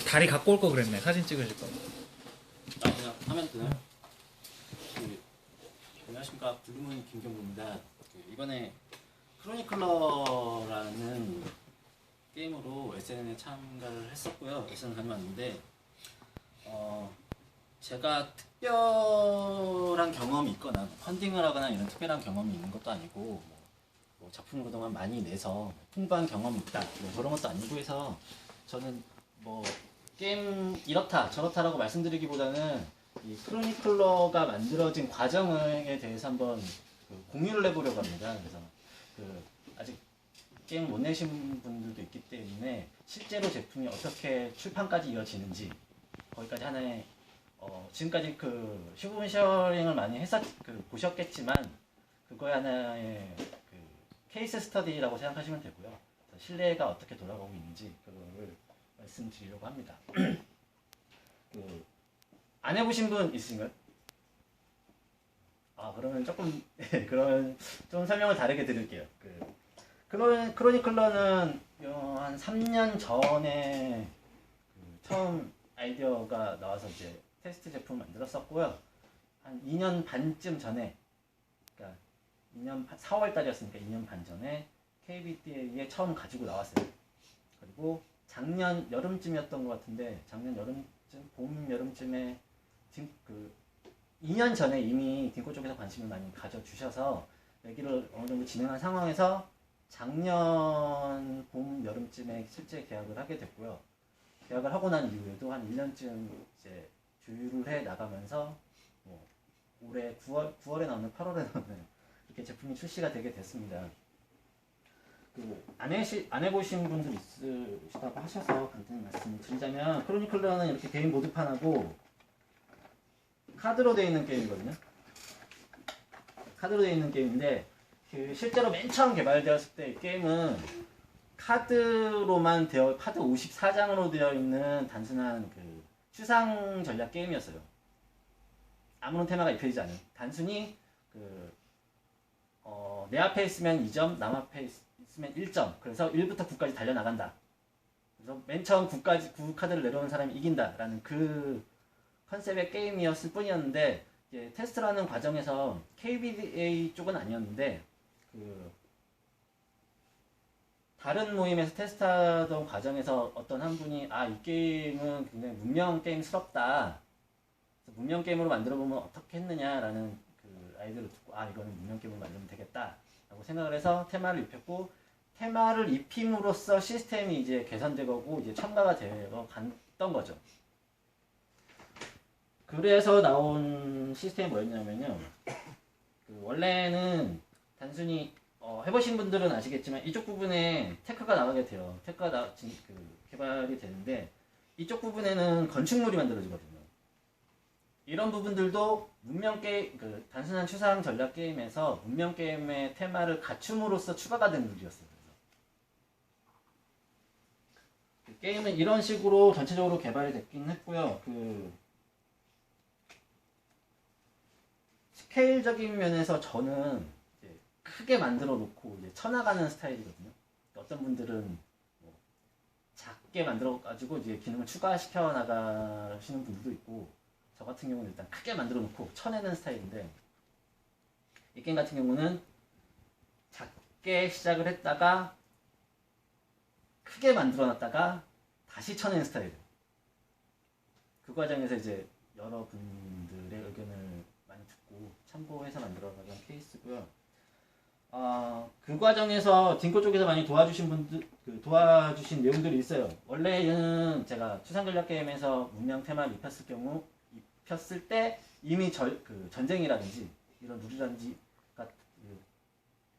다리 갖고 올 거 그랬네. 사진 찍으실 거. 그냥 하면 되나요? 안녕하십니까, 블루문 김경구입니다. 이번에 크로니클러라는 게임으로 SN에 참가를 했었고요. SN 다녀왔는데 제가 특별한 경험이 있거나 펀딩을 하거나 이런 특별한 경험이 있는 것도 아니고 뭐 작품을 그동안 많이 내서 풍부한 경험이 있다 뭐 그런 것도 아니고 해서 저는 뭐 게임 이렇다 저렇다라고 말씀드리기보다는 이 크로니클러가 만들어진 과정에 대해서 한번 공유를 해보려고 합니다. 그래서 아직 게임 못 내신 분들도 있기 때문에 실제로 제품이 어떻게 출판까지 이어지는지 거기까지 하나의 지금까지 슈분 쉐어링을 많이 보셨겠지만 그거에 하나의 케이스 스터디라고 생각하시면 되고요. 신뢰가 어떻게 돌아가고 있는지 그거를 말씀드리려고 합니다. 안 해보신 분 있으신가요? 그러면 조금 그런 좀 설명을 다르게 드릴게요. 크로니클러는 한 3년 전에 처음 아이디어가 나와서 이제 테스트 제품을 만들었었고요. 한 2년 반쯤 전에, 그러니까 4월 달이었으니까 2년 반 전에 KBDA에 처음 가지고 나왔어요. 그리고 작년 여름쯤이었던 것 같은데, 작년 여름쯤, 봄 여름쯤에 2년 전에 이미 딩코 쪽에서 관심을 많이 가져주셔서 얘기를 어느 정도 진행한 상황에서 작년 봄 여름쯤에 실제 계약을 하게 됐고요. 계약을 하고 난 이후에도 한 1년쯤 이제 조율을 해 나가면서 올해 9월에 나오는 8월에 나오는 이렇게 제품이 출시가 되게 됐습니다. 안 해보신 분들 있으시다고 하셔서 간단히 말씀을 드리자면, 크로니클러는 이렇게 개인 모드판하고 카드로 되어 있는 게임이거든요. 카드로 되어 있는 게임인데, 실제로 맨 처음 개발되었을 때 이 게임은 카드로만 카드 54장으로 되어 있는 단순한 추상 전략 게임이었어요. 아무런 테마가 입혀지지 않은. 단순히 내 앞에 있으면 2점, 남 앞에 있으면 1점. 그래서 1부터 9까지 달려나간다. 그래서 맨 처음 9 카드를 내려오는 사람이 이긴다라는 컨셉의 게임이었을 뿐이었는데, 이제 테스트를 하는 과정에서 KBDA 쪽은 아니었는데 다른 모임에서 테스트하던 과정에서 어떤 한 분이 이 게임은 굉장히 문명 게임스럽다. 문명 게임으로 만들어보면 어떻게 했느냐라는 아이디어를 듣고 이거는 문명 게임으로 만들면 되겠다 라고 생각을 해서 테마를 입혔고, 테마를 입힘으로써 시스템이 이제 개선되고 이제 첨가가 되어 갔던 거죠. 그래서 나온 시스템이 뭐였냐면요. 원래는 단순히 해보신 분들은 아시겠지만 이쪽 부분에 테크가 나가게 돼요. 테크가 개발이 되는데 이쪽 부분에는 건축물이 만들어지거든요. 이런 부분들도 문명 게임, 단순한 추상 전략 게임에서 문명 게임의 테마를 갖춤으로써 추가가 된 룰이었어요. 게임은 이런 식으로 전체적으로 개발이 됐긴 했고요. 스케일적인 면에서 저는 이제 크게 만들어 놓고 이제 쳐나가는 스타일이거든요. 어떤 분들은 작게 만들어 가지고 이제 기능을 추가시켜 나가시는 분들도 있고, 저 같은 경우는 일단 크게 만들어 놓고 쳐내는 스타일인데, 이 게임 같은 경우는 작게 시작을 했다가 크게 만들어 놨다가 다시 쳐내는 스타일이에요. 그 과정에서 이제 여러분들의 의견을 많이 듣고 참고해서 만들어 나간 케이스고요. 그 과정에서 딩코 쪽에서 많이 도와주신 분들, 도와주신 내용들이 있어요. 원래는 제가 추상전략 게임에서 문명 테마를 입혔을 때 이미 전쟁이라든지 이런 룰이라든지가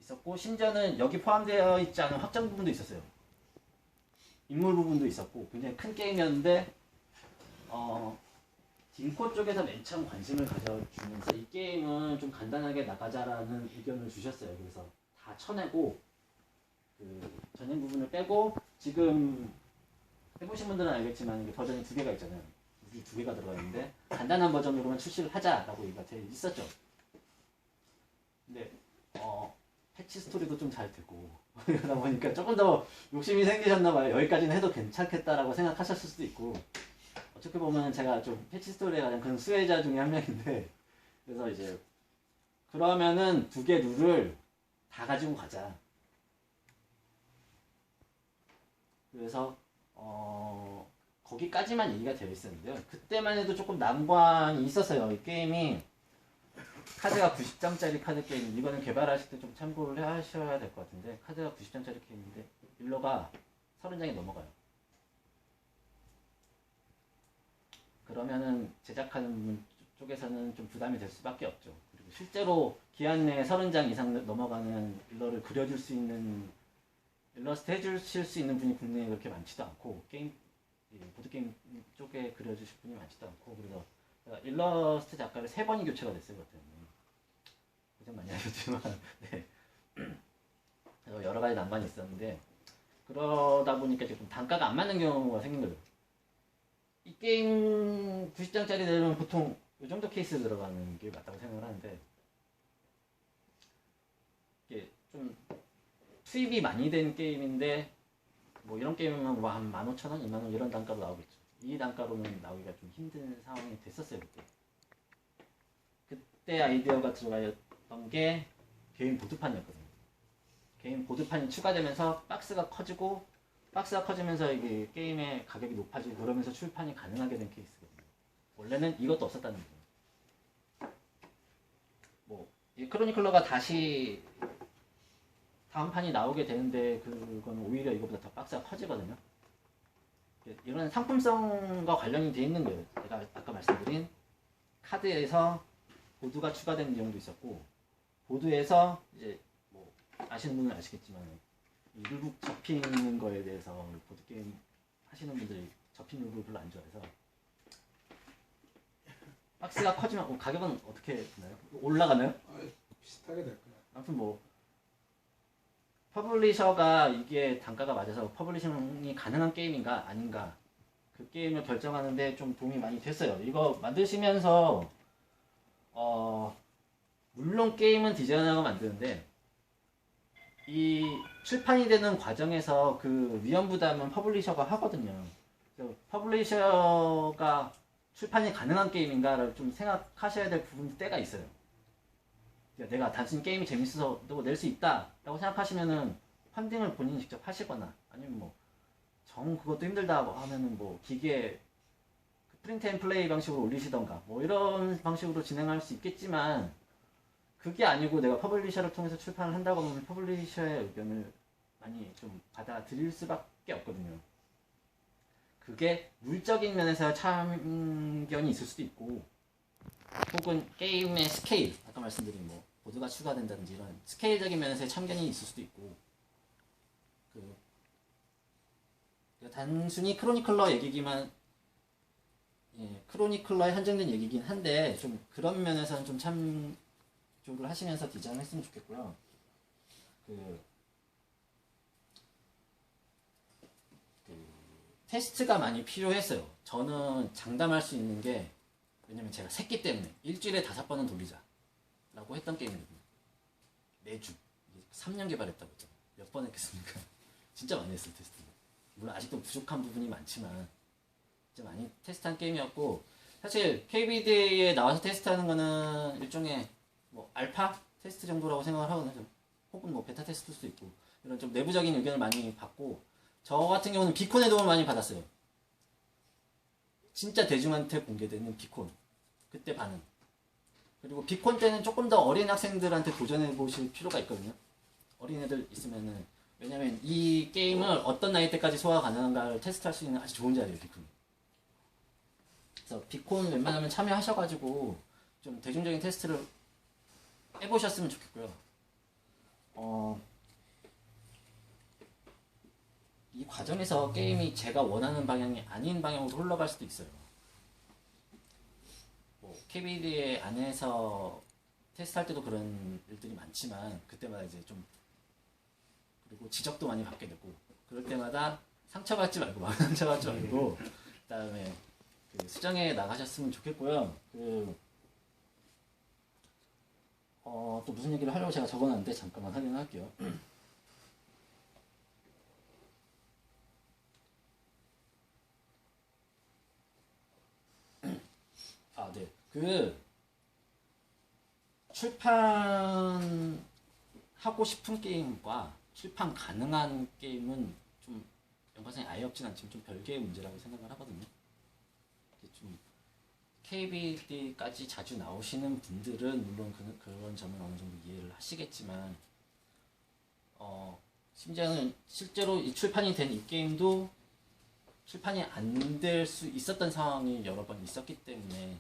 있었고, 심지어는 여기 포함되어 있지 않은 확장 부분도 있었어요. 인물 부분도 있었고 굉장히 큰 게임이었는데, 딩코 쪽에서 맨 처음 관심을 가져주면서 이 게임은 좀 간단하게 나가자라는 의견을 주셨어요. 그래서 다 쳐내고 전쟁 부분을 빼고, 지금 해보신 분들은 알겠지만 버전이 2개가 있잖아요. 이 2개가 들어가 있는데 간단한 버전으로만 출시를 하자라고 얘기가 되어 있었죠. 근데 패치 스토리도 좀 잘 되고 그러다 보니까 조금 더 욕심이 생기셨나 봐요. 여기까지는 해도 괜찮겠다라고 생각하셨을 수도 있고 어떻게 보면 제가 좀 패치 스토리에 가장 큰 수혜자 중에 한 명인데 그래서 이제 그러면은 두 개 룰을 다 가지고 가자. 그래서 거기까지만 얘기가 되어 있었는데요. 그때만 해도 조금 난관이 있었어요. 이 게임이 카드가 90장짜리 카드 게임, 이거는 개발하실 때 좀 참고를 하셔야 될 것 같은데 카드가 90장짜리 게임인데 일러가 30장이 넘어가요. 그러면은 제작하는 분 쪽에서는 좀 부담이 될 수밖에 없죠. 그리고 실제로 기한 내에 30장 이상 넘어가는 일러를 그려줄 수 있는 일러스트 해주실 수 있는 분이 국내에 그렇게 많지도 않고 게임 보드게임 쪽에 그려주실 분이 많지도 않고 그래서 제가 일러스트 작가를 3번이 교체가 됐어요. 그때 고생 많이 하셨지만 네. 그래서 여러 가지 난관이 있었는데 그러다 보니까 조금 단가가 안 맞는 경우가 생긴 거죠. 이 게임 90장짜리들은 보통 이 정도 케이스 들어가는 게 맞다고 생각을 하는데 이게 좀 수입이 많이 된 게임인데 뭐 이런 게임이면 뭐 한 15,000원, 20,000원 이런 단가로 나오겠죠. 이 단가로는 나오기가 좀 힘든 상황이 됐었어요. 그때 아이디어가 들어갔던 게 개인 보드판이었거든요. 개인 보드판이 추가되면서 박스가 커지고 박스가 커지면서 이게 게임의 가격이 높아지고 그러면서 출판이 가능하게 된 케이스거든요. 원래는 이것도 없었다는 거죠. 뭐 이 크로니클러가 다시 다음 판이 나오게 되는데 그건 오히려 이거보다 더 박스가 커지거든요. 이런 상품성과 관련이 돼 있는 거예요. 제가 아까 말씀드린 카드에서 보드가 추가된 내용도 있었고 보드에서 이제 뭐 아시는 분은 아시겠지만 룰북 접히는 거에 대해서 보드게임 하시는 분들이 접힌 룰북을 별로 안 좋아해서 박스가 커지면 가격은 어떻게 되나요? 올라가나요? 비슷하게 될 거야. 아무튼 뭐 퍼블리셔가 이게 단가가 맞아서 퍼블리싱이 가능한 게임인가 아닌가 그 게임을 결정하는데 좀 도움이 많이 됐어요. 이거 만드시면서 물론 게임은 디자이너가 만드는데 이 출판이 되는 과정에서 그 위험 부담은 퍼블리셔가 하거든요. 그래서 퍼블리셔가 출판이 가능한 게임인가를 좀 생각하셔야 될 부분 때가 있어요. 내가 단순히 게임이 재밌어서 낼 수 있다 라고 생각하시면은 펀딩을 본인이 직접 하시거나 아니면 뭐 그것도 힘들다 하면은 뭐 기계 프린트 앤 플레이 방식으로 올리시던가 뭐 이런 방식으로 진행할 수 있겠지만 그게 아니고 내가 퍼블리셔를 통해서 출판을 한다고 하면 퍼블리셔의 의견을 많이 좀 받아들일 수밖에 없거든요. 그게 물적인 면에서 참견이 있을 수도 있고 혹은 게임의 스케일, 아까 말씀드린 뭐 보드가 추가된다든지 이런 스케일적인 면에서의 참견이 있을 수도 있고 단순히 크로니클러 얘기기만 크로니클러에 한정된 얘기긴 한데 좀 그런 면에서는 좀 참조를 하시면서 디자인을 했으면 좋겠고요. 테스트가 많이 필요했어요. 저는 장담할 수 있는 게 왜냐면 제가 샜기 때문에 일주일에 5번은 돌리자 라고 했던 게임이거든요. 매주 3년 개발했다고 했죠. 몇 번 했겠습니까? 진짜 많이 했어요. 테스트. 물론 아직도 부족한 부분이 많지만 진짜 많이 테스트한 게임이었고 사실 KBD에 나와서 테스트하는 거는 일종의 뭐 알파 테스트 정도라고 생각을 하거든요. 혹은 뭐 베타 테스트일 수도 있고 이런 좀 내부적인 의견을 많이 받고 저 같은 경우는 비콘의 도움을 많이 받았어요. 진짜 대중한테 공개되는 비콘 그때 반응 그리고 비콘 때는 조금 더 어린 학생들한테 도전해 보실 필요가 있거든요. 어린애들 있으면은 왜냐면 이 게임을 어떤 나이 때까지 소화 가능한가를 테스트할 수 있는 아주 좋은 자리예요. 비콘. 그래서 비콘 웬만하면 참여하셔가지고 좀 대중적인 테스트를 해보셨으면 좋겠고요. 이 과정에서 게임이 제가 원하는 방향이 아닌 방향으로 흘러갈 수도 있어요. 뭐 KBD 안에서 테스트할 때도 그런 일들이 많지만 그때마다 이제 좀 그리고 지적도 많이 받게 되고 그럴 때마다 상처받지 말고 마음 상처받지 말고 그다음에 수정해 나가셨으면 좋겠고요. 또 무슨 얘기를 하려고 제가 적어놨는데 잠깐만 확인할게요. 아, 네. 출판하고 싶은 게임과 출판 가능한 게임은 좀 연관성이 아예 없진 않지만 좀 별개의 문제라고 생각을 하거든요. 좀 KBD까지 자주 나오시는 분들은 물론 그런 점은 어느 정도 이해를 하시겠지만 심지어는 실제로 이 출판이 된 이 게임도 출판이 안 될 수 있었던 상황이 여러 번 있었기 때문에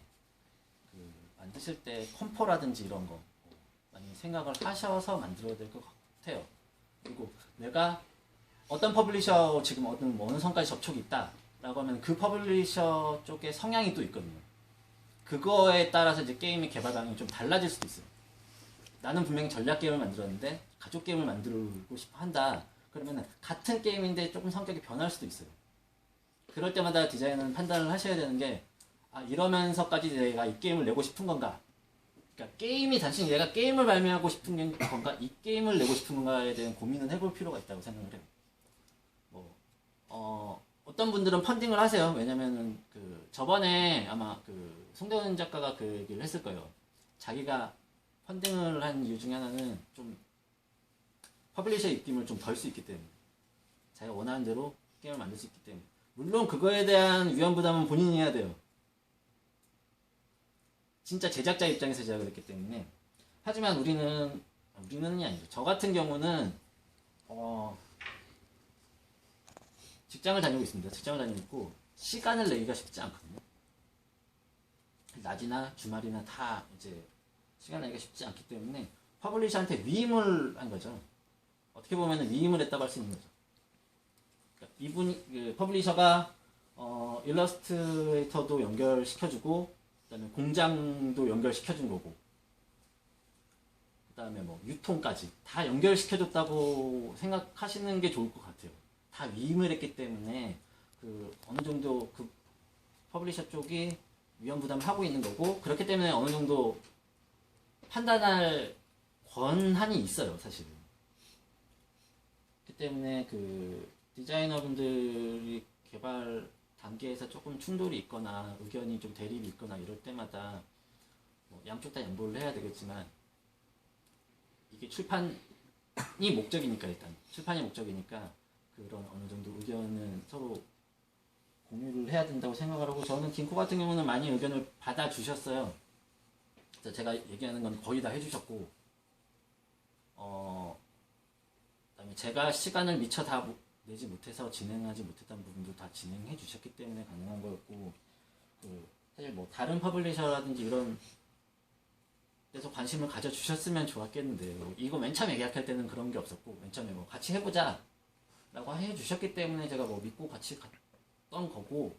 만드실 때 컴포라든지 이런 거 많이 생각을 하셔서 만들어야 될 것 같아요. 그리고 내가 어떤 퍼블리셔 지금 어느 선까지 접촉이 있다 라고 하면 그 퍼블리셔 쪽에 성향이 또 있거든요. 그거에 따라서 이제 게임의 개발 방향이 좀 달라질 수도 있어요. 나는 분명히 전략 게임을 만들었는데 가족 게임을 만들고 싶어 한다. 그러면 같은 게임인데 조금 성격이 변할 수도 있어요. 그럴 때마다 디자이너는 판단을 하셔야 되는 게 이러면서까지 내가 이 게임을 내고 싶은 건가? 그러니까 게임이 단순히 내가 게임을 발매하고 싶은 건가? 이 게임을 내고 싶은 건가에 대한 고민은 해볼 필요가 있다고 생각을 해요. 어떤 분들은 펀딩을 하세요. 왜냐면은 저번에 아마 송대원 작가가 그 얘기를 했을 거예요. 자기가 펀딩을 한 이유 중에 하나는 좀 퍼블리셔 입김을 좀 덜 수 있기 때문에, 자기가 원하는 대로 게임을 만들 수 있기 때문에. 물론 그거에 대한 위험 부담은 본인이 해야 돼요. 진짜 제작자 입장에서 제작을 했기 때문에. 하지만 우리는이 아니죠. 저 같은 경우는 직장을 다니고 있습니다. 직장을 다니고 있고 시간을 내기가 쉽지 않거든요. 낮이나 주말이나 다 이제 시간 내기가 쉽지 않기 때문에 퍼블리셔한테 위임을 한 거죠. 어떻게 보면 위임을 했다고 할 수 있는 거죠. 그러니까 퍼블리셔가 일러스트레이터도 연결시켜주고, 그다음에 공장도 연결시켜준 거고, 그다음에 뭐 유통까지 다 연결시켜줬다고 생각하시는 게 좋을 것 같아요. 다 위임을 했기 때문에 어느 정도 퍼블리셔 쪽이 위험 부담을 하고 있는 거고, 그렇기 때문에 어느 정도 판단할 권한이 있어요, 사실은. 그렇기 때문에 디자이너분들이 개발 단계에서 조금 충돌이 있거나 의견이 좀 대립이 있거나 이럴 때마다 양쪽 다 양보를 해야 되겠지만, 이게 출판이 목적이니까, 일단 출판이 목적이니까 그런 어느 정도 의견은 서로 공유를 해야 된다고 생각을 하고, 저는 긴코 같은 경우는 많이 의견을 받아주셨어요. 그래서 제가 얘기하는 건 거의 다 해주셨고, 그다음에 제가 시간을 미처 다 내지 못해서 진행하지 못했던 부분도 다 진행해 주셨기 때문에 가능한 거였고, 사실 뭐 다른 퍼블리셔라든지 이런 데서 관심을 가져주셨으면 좋았겠는데, 이거 맨 처음에 계약할 때는 그런 게 없었고, 맨 처음에 같이 해보자 라고 해주셨기 때문에 제가 믿고 같이 갔던 거고,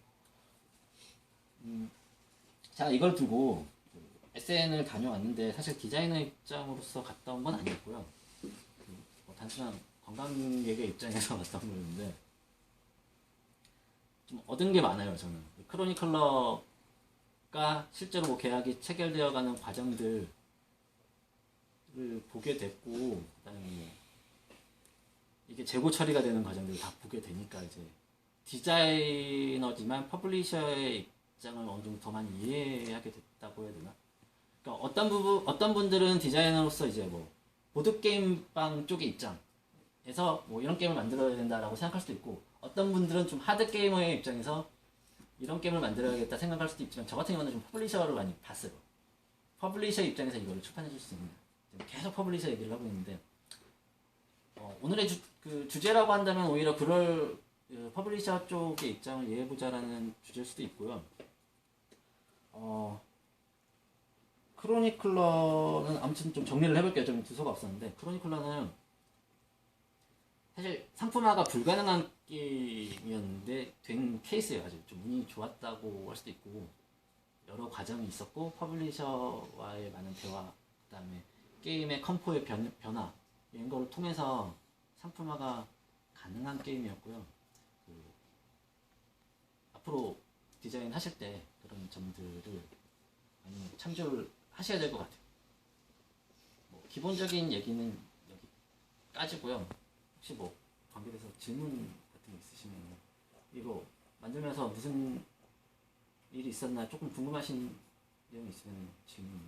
제가 이걸 두고 SN을 다녀왔는데 사실 디자이너 입장으로서 갔다 온 건 아니었고요. 단순한 관광객의 입장에서 갔다 온 거였는데, 좀 얻은 게 많아요. 저는 크로니클러가 실제로 계약이 체결되어가는 과정들을 보게 됐고, 그다음에 이게 재고 처리가 되는 과정들을 다 보게 되니까 이제 디자이너지만 퍼블리셔의 입장을 어느 정도 더 많이 이해하게 됐다고 해야 되나? 그러니까 어떤 분들은 디자이너로서 이제 보드게임방 쪽의 입장에서 이런 게임을 만들어야 된다라고 생각할 수도 있고, 어떤 분들은 좀 하드게이머의 입장에서 이런 게임을 만들어야겠다 생각할 수도 있지만, 저 같은 경우는 좀 퍼블리셔를 많이 봤어요. 퍼블리셔 입장에서 이거를 출판해 줄 수 있는, 계속 퍼블리셔 얘기를 하고 있는데, 오늘의 주제라고 한다면 오히려 그럴 퍼블리셔 쪽의 입장을 이해해보자라는 주제일 수도 있고요. 크로니클러는 아무튼 좀 정리를 해볼게요. 좀 두서가 없었는데, 크로니클러는 사실 상품화가 불가능한 게임이었는데 된 케이스예요. 아주 좀 운이 좋았다고 할 수도 있고, 여러 과정이 있었고, 퍼블리셔와의 많은 대화, 그 다음에 게임의 컴포의 변화, 이런 거를 통해서 상품화가 가능한 게임이었고요. 앞으로 디자인 하실 때 그런 점들을 많이 참조를 하셔야 될 것 같아요. 기본적인 얘기는 여기까지고요. 혹시 뭐 관계돼서 질문 같은 거 있으시면 이거 만들면서 무슨 일이 있었나 조금 궁금하신 내용이 있으면 질문